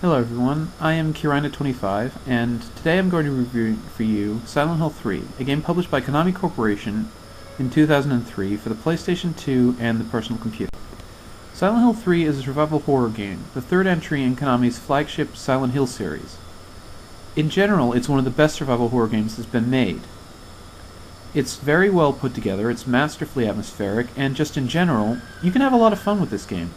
Hello everyone, I am Kirina25, and today I'm going to review for you Silent Hill 3, a game published by Konami Corporation in 2003 for the PlayStation 2 and the personal computer. Silent Hill 3 is a survival horror game, the third entry in Konami's flagship Silent Hill series. In general, it's one of the best survival horror games that's been made. It's very well put together, it's masterfully atmospheric, and just in general, you can have a lot of fun with this game,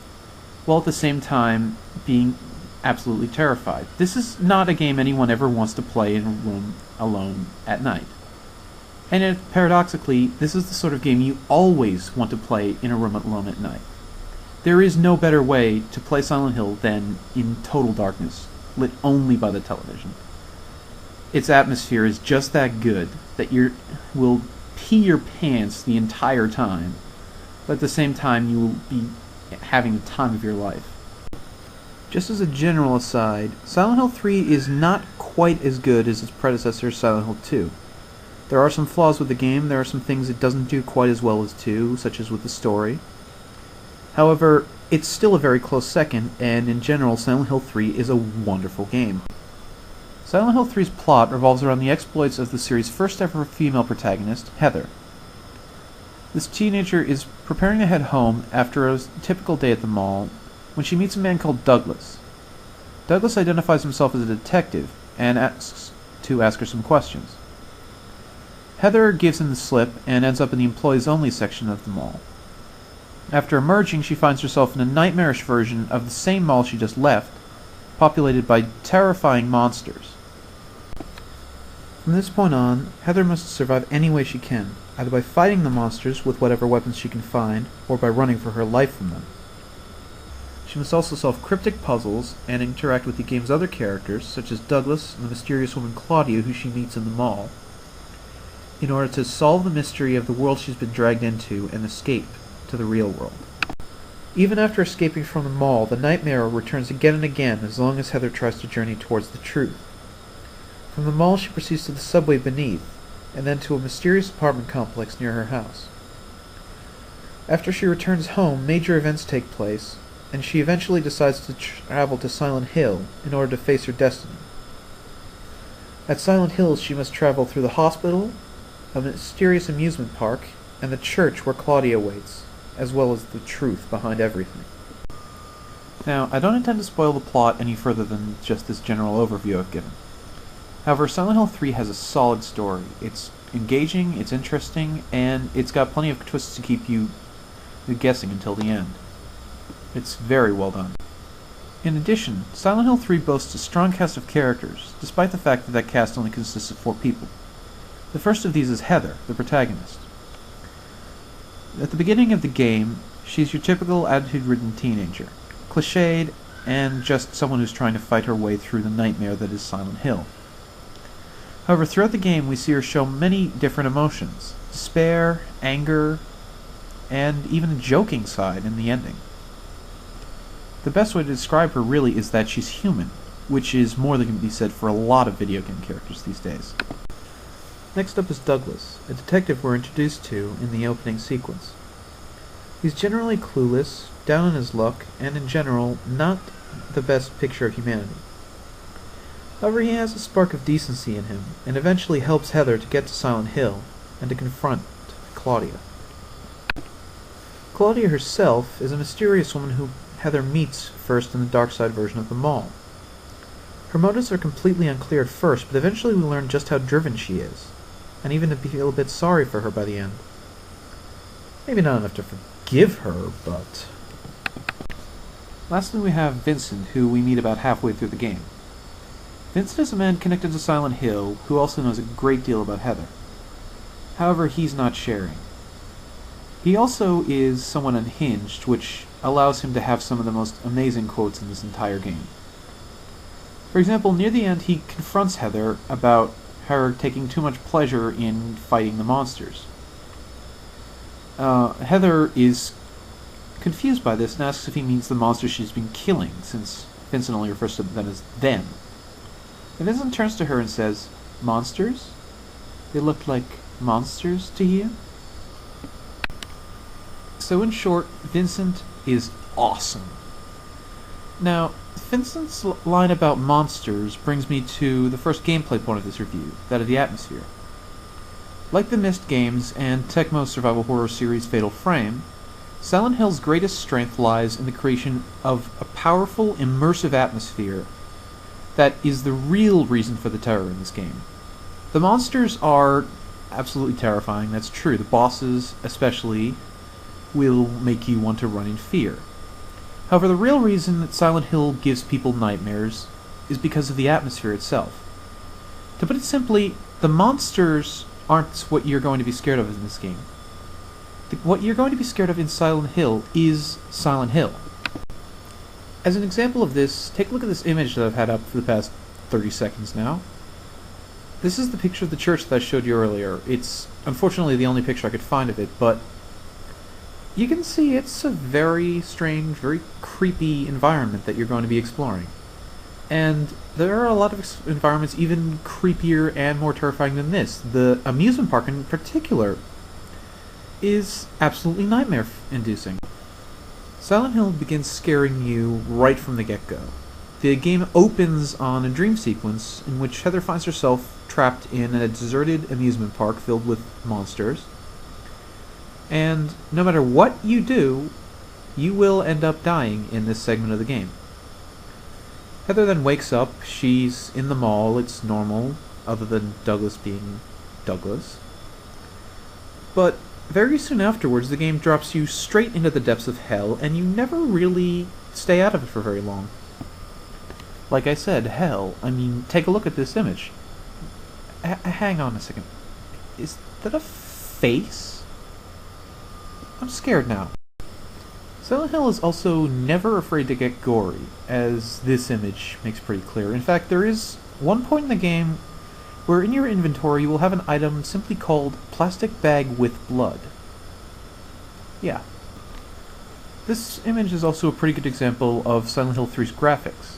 while at the same time being absolutely terrified. This is not a game anyone ever wants to play in a room alone at night. And paradoxically, this is the sort of game you always want to play in a room alone at night. There is no better way to play Silent Hill than in total darkness, lit only by the television. Its atmosphere is just that good that you will pee your pants the entire time, but at the same time you will be having the time of your life. Just as a general aside, Silent Hill 3 is not quite as good as its predecessor, Silent Hill 2. There are some flaws with the game, there are some things it doesn't do quite as well as 2, such as with the story. However, it's still a very close second, and in general, Silent Hill 3 is a wonderful game. Silent Hill 3's plot revolves around the exploits of the series' first ever female protagonist, Heather. This teenager is preparing to head home after a typical day at the mall, when she meets a man called Douglas. Douglas identifies himself as a detective and asks her some questions. Heather gives him the slip and ends up in the employees-only section of the mall. After emerging, she finds herself in a nightmarish version of the same mall she just left, populated by terrifying monsters. From this point on, Heather must survive any way she can, either by fighting the monsters with whatever weapons she can find, or by running for her life from them. She must also solve cryptic puzzles and interact with the game's other characters, such as Douglas and the mysterious woman Claudia who she meets in the mall, in order to solve the mystery of the world she's been dragged into and escape to the real world. Even after escaping from the mall, the nightmare returns again and again as long as Heather tries to journey towards the truth. From the mall she proceeds to the subway beneath, and then to a mysterious apartment complex near her house. After she returns home, major events take place, and she eventually decides to travel to Silent Hill in order to face her destiny. At Silent Hill, she must travel through the hospital, a mysterious amusement park, and the church where Claudia waits, as well as the truth behind everything. Now, I don't intend to spoil the plot any further than just this general overview I've given. However, Silent Hill 3 has a solid story. It's engaging, it's interesting, and it's got plenty of twists to keep you guessing until the end. It's very well done. In addition, Silent Hill 3 boasts a strong cast of characters, despite the fact that cast only consists of 4 people. The first of these is Heather, the protagonist. At the beginning of the game, she's your typical attitude-ridden teenager, cliched, and just someone who's trying to fight her way through the nightmare that is Silent Hill. However, throughout the game we see her show many different emotions, despair, anger, and even a joking side in the ending. The best way to describe her really is that she's human, which is more than can be said for a lot of video game characters these days. Next up is Douglas, a detective we're introduced to in the opening sequence. He's generally clueless, down on his luck, and in general, not the best picture of humanity. However, he has a spark of decency in him, and eventually helps Heather to get to Silent Hill, and to confront Claudia. Claudia herself is a mysterious woman who Heather meets first in the dark side version of the mall. Her motives are completely unclear at first, but eventually we learn just how driven she is, and even to feel a bit sorry for her by the end. Maybe not enough to forgive her, but... Lastly we have Vincent, who we meet about halfway through the game. Vincent is a man connected to Silent Hill, who also knows a great deal about Heather. However, he's not sharing. He also is somewhat unhinged, which allows him to have some of the most amazing quotes in this entire game. For example, near the end he confronts Heather about her taking too much pleasure in fighting the monsters. Heather is confused by this and asks if he means the monsters she's been killing, since Vincent only refers to them as them. And Vincent turns to her and says, "Monsters? They look like monsters to you. So in short, Vincent is awesome. Now, Vincent's line about monsters brings me to the first gameplay point of this review, that of the atmosphere. Like the Myst games and Tecmo's survival horror series Fatal Frame, Silent Hill's greatest strength lies in the creation of a powerful, immersive atmosphere that is the real reason for the terror in this game. The monsters are absolutely terrifying, that's true. The bosses, especially, will make you want to run in fear. However, the real reason that Silent Hill gives people nightmares is because of the atmosphere itself. To put it simply, the monsters aren't what you're going to be scared of in this game. What you're going to be scared of in Silent Hill is Silent Hill. As an example of this, take a look at this image that I've had up for the past 30 seconds now. This is the picture of the church that I showed you earlier. It's unfortunately the only picture I could find of it, but you can see it's a very strange, very creepy environment that you're going to be exploring. And there are a lot of environments even creepier and more terrifying than this. The amusement park in particular is absolutely nightmare-inducing. Silent Hill begins scaring you right from the get-go. The game opens on a dream sequence in which Heather finds herself trapped in a deserted amusement park filled with monsters. And no matter what you do, you will end up dying in this segment of the game. Heather then wakes up, she's in the mall, it's normal, other than Douglas being Douglas. But very soon afterwards, the game drops you straight into the depths of hell, and you never really stay out of it for very long. Like I said, hell. I mean, take a look at this image. Hang on a second. Is that a face? I'm scared now. Silent Hill is also never afraid to get gory, as this image makes pretty clear. In fact, there is one point in the game where in your inventory you will have an item simply called Plastic Bag with Blood. Yeah. This image is also a pretty good example of Silent Hill 3's graphics.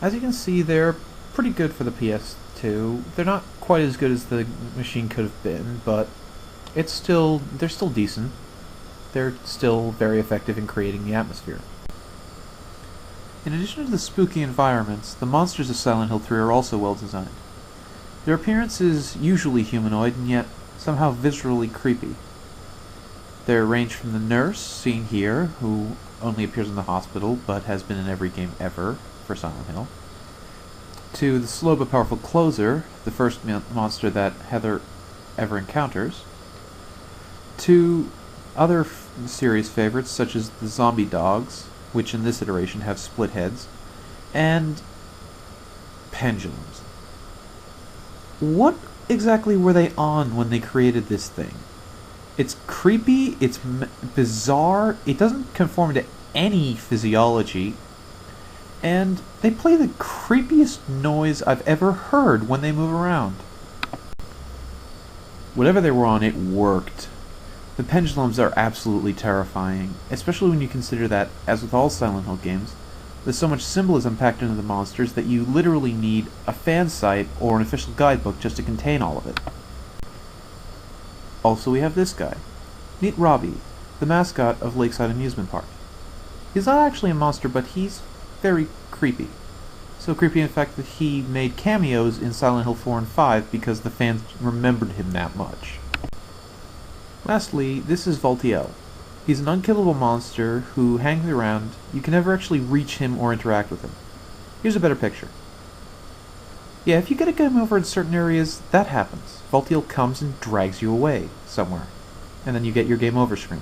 As you can see, they're pretty good for the PS2. They're not quite as good as the machine could have been, but they're still decent. They're still very effective in creating the atmosphere. In addition to the spooky environments, the monsters of Silent Hill 3 are also well designed. Their appearance is usually humanoid, and yet somehow visually creepy. They range from the nurse, seen here, who only appears in the hospital, but has been in every game ever for Silent Hill, to the slow but powerful closer, the first monster that Heather ever encounters, to other series favorites such as the zombie dogs, which in this iteration have split heads, and pendulums. What exactly were they on when they created this thing? It's creepy, it's bizarre, it doesn't conform to any physiology, and they play the creepiest noise I've ever heard when they move around. Whatever they were on, it worked. The pendulums are absolutely terrifying, especially when you consider that, as with all Silent Hill games, there's so much symbolism packed into the monsters that you literally need a fan site or an official guidebook just to contain all of it. Also, we have this guy. Meet Robbie, the mascot of Lakeside Amusement Park. He's not actually a monster, but he's very creepy. So creepy in fact that he made cameos in Silent Hill 4 and 5 because the fans remembered him that much. Lastly, this is Voltiel. He's an unkillable monster who hangs around. You can never actually reach him or interact with him. Here's a better picture. Yeah, if you get a game over in certain areas, that happens. Voltiel comes and drags you away somewhere, and then you get your game over screen.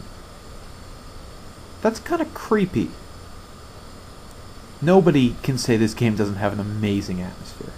That's kind of creepy. Nobody can say this game doesn't have an amazing atmosphere.